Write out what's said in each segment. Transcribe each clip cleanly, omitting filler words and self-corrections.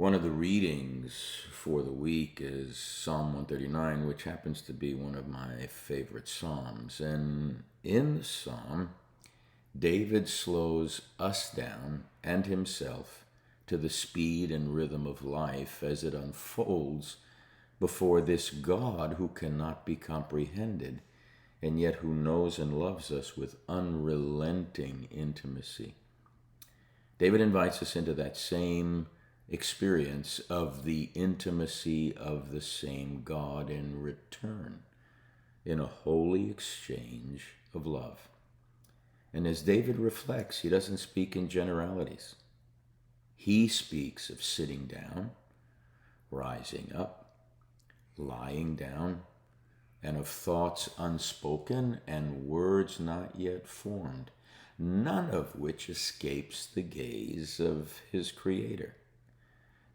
One of the readings for the week is Psalm 139, which happens to be one of my favorite psalms. And in the psalm, David slows us down and himself to the speed and rhythm of life as it unfolds before this God who cannot be comprehended, and yet who knows and loves us with unrelenting intimacy. David invites us into that same experience of the intimacy of the same God in return, in a holy exchange of love. And as David reflects, he doesn't speak in generalities. He speaks of sitting down, rising up, lying down, and of thoughts unspoken and words not yet formed, none of which escapes the gaze of his Creator.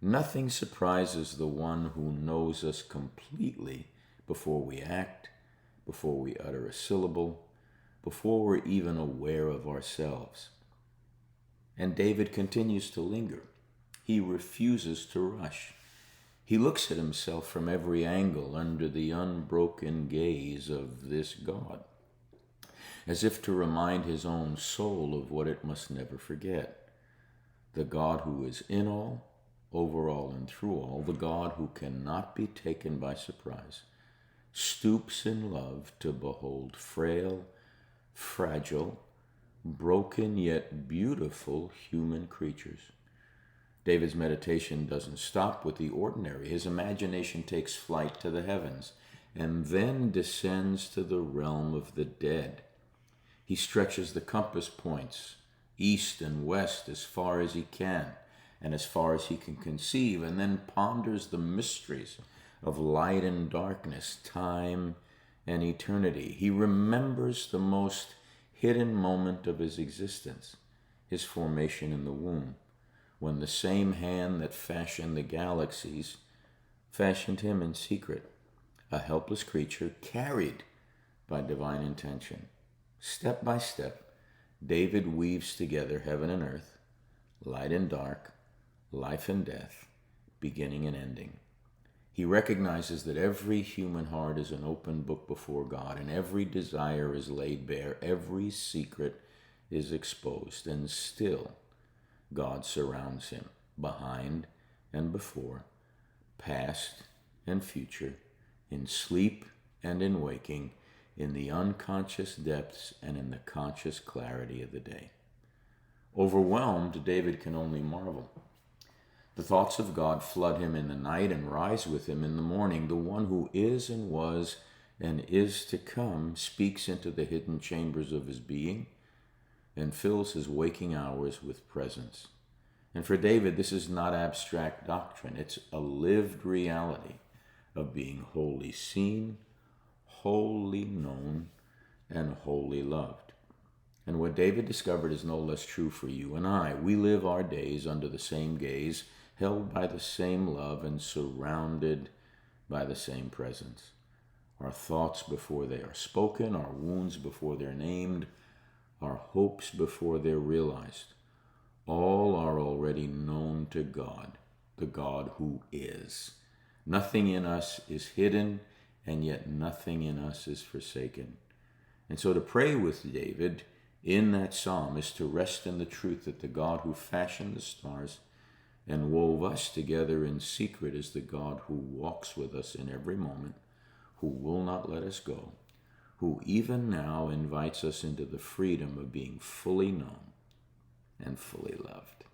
Nothing surprises the one who knows us completely before we act, before we utter a syllable, before we're even aware of ourselves. And David continues to linger. He refuses to rush. He looks at himself from every angle under the unbroken gaze of this God, as if to remind his own soul of what it must never forget. The God who is in all, over all, and through all, the God who cannot be taken by surprise, stoops in love to behold frail, fragile, broken yet beautiful human creatures. David's meditation doesn't stop with the ordinary. His imagination takes flight to the heavens and then descends to the realm of the dead. He stretches the compass points east and west as far as he can and as far as he can conceive, and then ponders the mysteries of light and darkness, time and eternity. He remembers the most hidden moment of his existence, his formation in the womb, when the same hand that fashioned the galaxies fashioned him in secret, a helpless creature carried by divine intention. Step by step, David weaves together heaven and earth, light and dark, life and death, beginning and ending. He recognizes that every human heart is an open book before God, and every desire is laid bare, every secret is exposed, and still God surrounds him, behind and before, past and future, in sleep and in waking, in the unconscious depths and in the conscious clarity of the day. Overwhelmed, David can only marvel. The thoughts of God flood him in the night and rise with him in the morning. The one who is and was and is to come speaks into the hidden chambers of his being and fills his waking hours with presence. And for David, this is not abstract doctrine. It's a lived reality of being wholly seen, wholly known, and wholly loved. And what David discovered is no less true for you and I. We live our days under the same gaze, held by the same love, and surrounded by the same presence. Our thoughts before they are spoken, our wounds before they're named, our hopes before they're realized, all are already known to God, the God who is. Nothing in us is hidden, and yet nothing in us is forsaken. And so to pray with David in that psalm is to rest in the truth that the God who fashioned the stars and wove us together in secret is the God who walks with us in every moment, who will not let us go, who even now invites us into the freedom of being fully known and fully loved.